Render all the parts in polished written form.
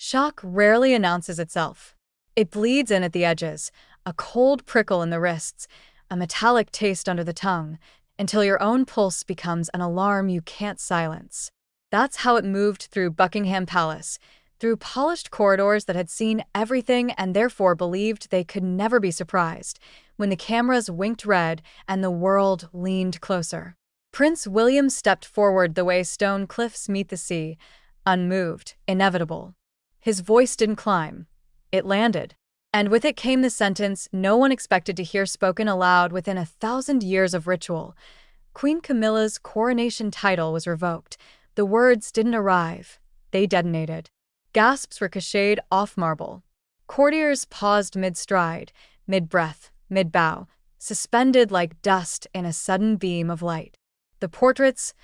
Shock rarely announces itself. It bleeds in at the edges, a cold prickle in the wrists, a metallic taste under the tongue, until your own pulse becomes an alarm you can't silence. That's how it moved through Buckingham Palace, through polished corridors that had seen everything and therefore believed they could never be surprised, when the cameras winked red and the world leaned closer. Prince William stepped forward the way stone cliffs meet the sea, unmoved, inevitable. His voice didn't climb. It landed. And with it came the sentence no one expected to hear spoken aloud within 1,000 years of ritual. Queen Camilla's coronation title was revoked. The words didn't arrive. They detonated. Gasps ricocheted off marble. Courtiers paused mid-stride, mid-breath, mid-bow, suspended like dust in a sudden beam of light. The portraits,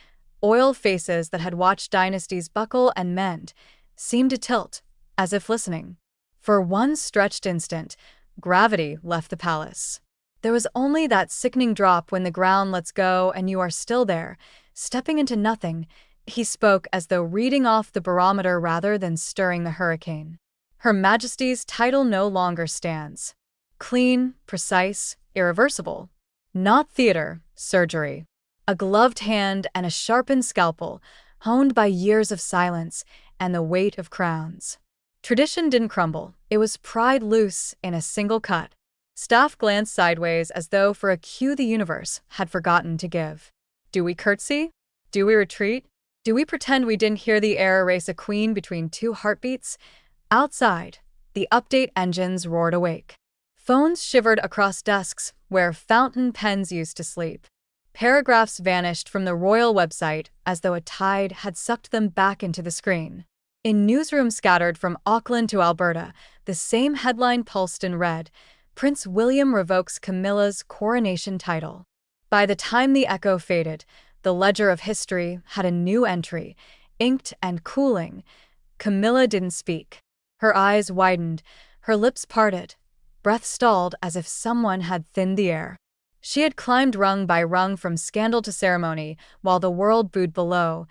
oil faces that had watched dynasties buckle and mend, seemed to tilt, as if listening. For one stretched instant, gravity left the palace. There was only that sickening drop when the ground lets go and you are still there, stepping into nothing. He spoke as though reading off the barometer rather than stirring the hurricane. Her Majesty's title no longer stands. Clean, precise, irreversible. Not theater, surgery. A gloved hand and a sharpened scalpel, honed by years of silence and the weight of crowns. Tradition didn't crumble. It was pried loose in a single cut. Staff glanced sideways as though for a cue the universe had forgotten to give. Do we curtsy? Do we retreat? Do we pretend we didn't hear the air erase a queen between two heartbeats? Outside, the update engines roared awake. Phones shivered across desks where fountain pens used to sleep. Paragraphs vanished from the royal website as though a tide had sucked them back into the screen. In newsrooms scattered from Auckland to Alberta, the same headline pulsed in red: Prince William revokes Camilla's coronation title. By the time the echo faded, the ledger of history had a new entry, inked and cooling. Camilla didn't speak. Her eyes widened, her lips parted, breath stalled as if someone had thinned the air. She had climbed rung by rung from scandal to ceremony, while the world booed below,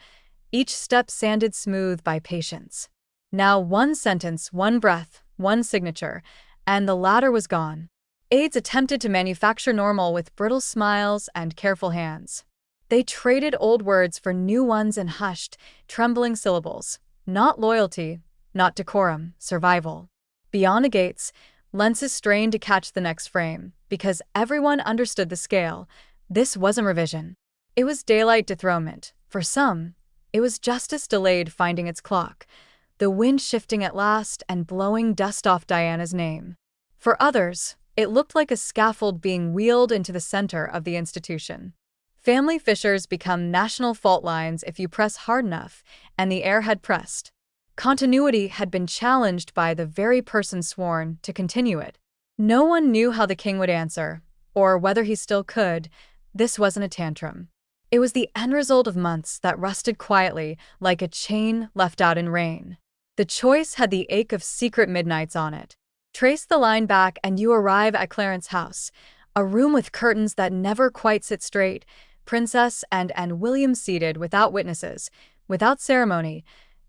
each step sanded smooth by patience. Now one sentence, one breath, one signature, and the ladder was gone. Aides attempted to manufacture normal with brittle smiles and careful hands. They traded old words for new ones in hushed, trembling syllables. Not loyalty, not decorum, survival. Beyond the gates, lenses strained to catch the next frame, because everyone understood the scale. This wasn't revision. It was daylight dethronement. For some, it was justice delayed finding its clock, the wind shifting at last and blowing dust off Diana's name. For others, it looked like a scaffold being wheeled into the center of the institution. Family fissures become national fault lines if you press hard enough, and the air had pressed. Continuity had been challenged by the very person sworn to continue it. No one knew how the king would answer, or whether he still could. This wasn't a tantrum. It was the end result of months that rusted quietly like a chain left out in rain. The choice had the ache of secret midnights on it. Trace the line back and you arrive at Clarence's house, a room with curtains that never quite sit straight, Princess and William seated without witnesses, without ceremony,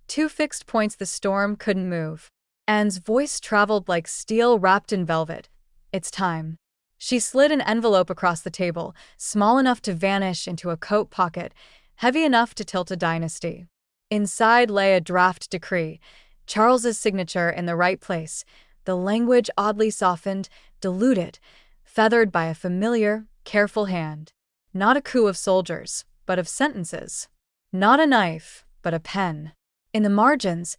two fixed points the storm couldn't move. Anne's voice traveled like steel wrapped in velvet. It's time. She slid an envelope across the table, small enough to vanish into a coat pocket, heavy enough to tilt a dynasty. Inside lay a draft decree, Charles's signature in the right place, the language oddly softened, diluted, feathered by a familiar, careful hand. Not a coup of soldiers, but of sentences. Not a knife, but a pen. In the margins,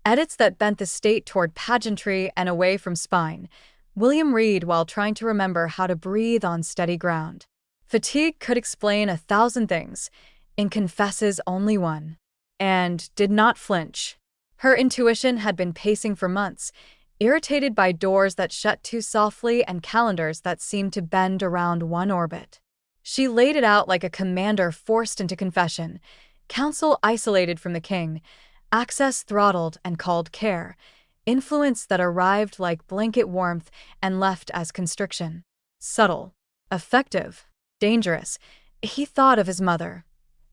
edits that bent the state toward pageantry and away from spine. William read while trying to remember how to breathe on steady ground. Fatigue could explain 1,000 things. It confesses only one. And did not flinch. Her intuition had been pacing for months, irritated by doors that shut too softly and calendars that seemed to bend around one orbit. She laid it out like a commander forced into confession, counsel isolated from the king, access throttled and called care, influence that arrived like blanket warmth and left as constriction. Subtle, effective, dangerous. He thought of his mother.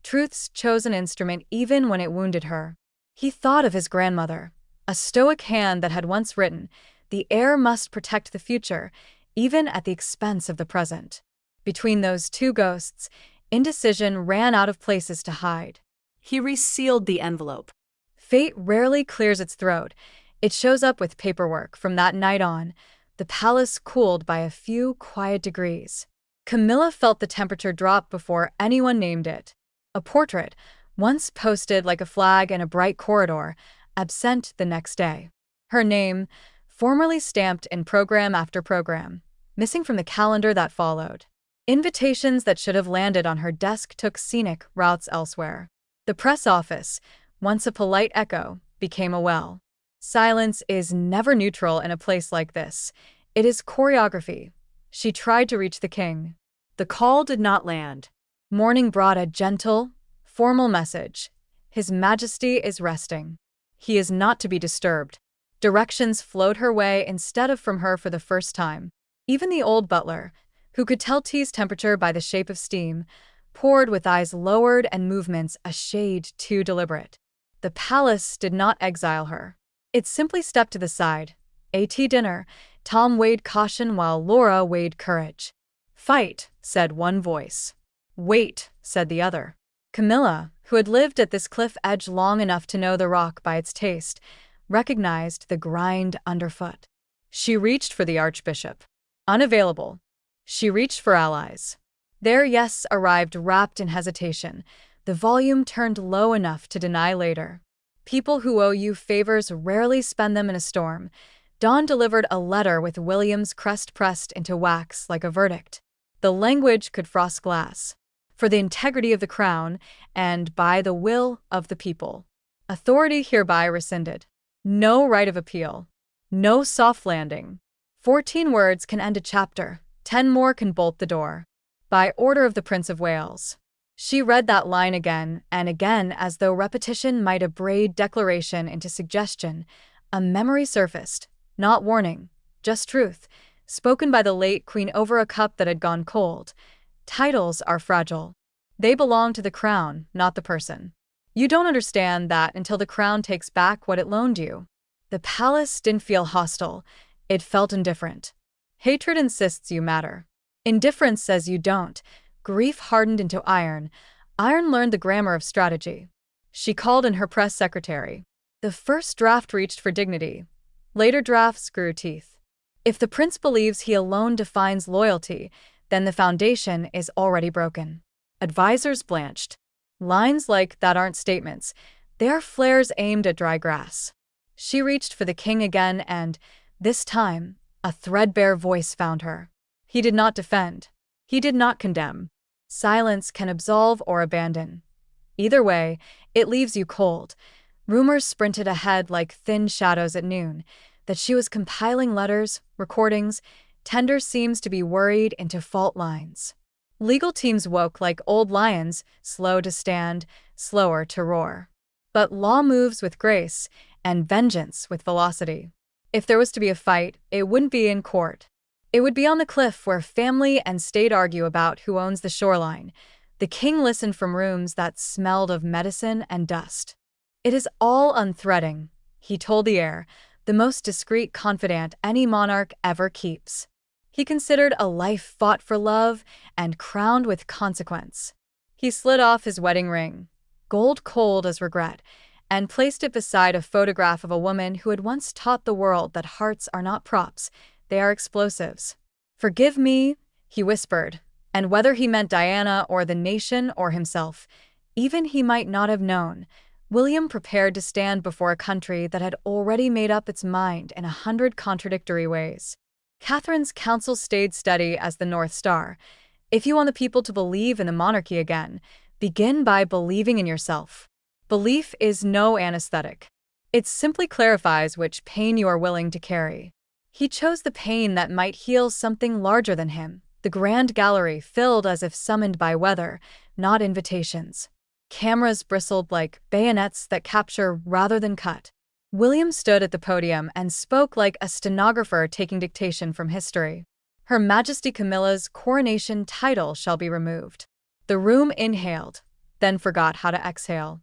Truth's chosen instrument even when it wounded her. He thought of his grandmother, A stoic hand that had once written, "The heir must protect the future, even at the expense of the present." Between those two ghosts, indecision ran out of places to hide. He resealed the envelope. Fate rarely clears its throat. It shows up with paperwork. From that night on, the palace cooled by a few quiet degrees. Camilla felt the temperature drop before anyone named it. A portrait, once posted like a flag in a bright corridor, absent the next day. Her name, formerly stamped in program after program, missing from the calendar that followed. Invitations that should have landed on her desk took scenic routes elsewhere. The press office, once a polite echo, became a well. Silence is never neutral in a place like this. It is choreography. She tried to reach the king. The call did not land. Morning brought a gentle, formal message. His Majesty is resting. He is not to be disturbed. Directions flowed her way instead of from her for the first time. Even the old butler, who could tell tea's temperature by the shape of steam, poured with eyes lowered and movements a shade too deliberate. The palace did not exile her. It simply stepped to the side. At dinner, Tom weighed caution while Laura weighed courage. "Fight," said one voice. "Wait," said the other. Camilla, who had lived at this cliff edge long enough to know the rock by its taste, recognized the grind underfoot. She reached for the archbishop. Unavailable. She reached for allies. Their yes arrived wrapped in hesitation, the volume turned low enough to deny later. People who owe you favors rarely spend them in a storm. Dawn delivered a letter with William's crest pressed into wax like a verdict. The language could frost glass. For the integrity of the crown, and by the will of the people. Authority hereby rescinded. No right of appeal. No soft landing. 14 words can end a chapter, 10 more can bolt the door. By order of the Prince of Wales. She read that line again and again as though repetition might abrade declaration into suggestion. A memory surfaced, not warning, just truth, spoken by the late Queen over a cup that had gone cold. Titles are fragile. They belong to the crown, not the person. You don't understand that until the crown takes back what it loaned you. The palace didn't feel hostile. It felt indifferent. Hatred insists you matter. Indifference says you don't. Grief hardened into iron. Iron learned the grammar of strategy. She called in her press secretary. The first draft reached for dignity. Later drafts grew teeth. If the prince believes he alone defines loyalty, then the foundation is already broken. Advisors blanched. Lines like that aren't statements. They are flares aimed at dry grass. She reached for the king again and, this time, a threadbare voice found her. He did not defend. He did not condemn. Silence can absolve or abandon. Either way, it leaves you cold. Rumors sprinted ahead like thin shadows at noon, that she was compiling letters, recordings, tender seems to be worried into fault lines. Legal teams woke like old lions, slow to stand, slower to roar. But law moves with grace, and vengeance with velocity. If there was to be a fight, it wouldn't be in court. It would be on the cliff where family and state argue about who owns the shoreline. The king listened from rooms that smelled of medicine and dust. It is all unthreatening, he told the heir, the most discreet confidant any monarch ever keeps. He considered a life fought for love and crowned with consequence. He slid off his wedding ring, gold cold as regret, and placed it beside a photograph of a woman who had once taught the world that hearts are not props, they are explosives. "Forgive me," he whispered, and whether he meant Diana or the nation or himself, even he might not have known, William prepared to stand before a country that had already made up its mind in 100 contradictory ways. Catherine's counsel stayed steady as the North Star. If you want the people to believe in the monarchy again, begin by believing in yourself. Belief is no anesthetic. It simply clarifies which pain you are willing to carry. He chose the pain that might heal something larger than him. The grand gallery filled as if summoned by weather, not invitations. Cameras bristled like bayonets that capture rather than cut. William stood at the podium and spoke like a stenographer taking dictation from history. Her Majesty Camilla's coronation title shall be removed. The room inhaled, then forgot how to exhale.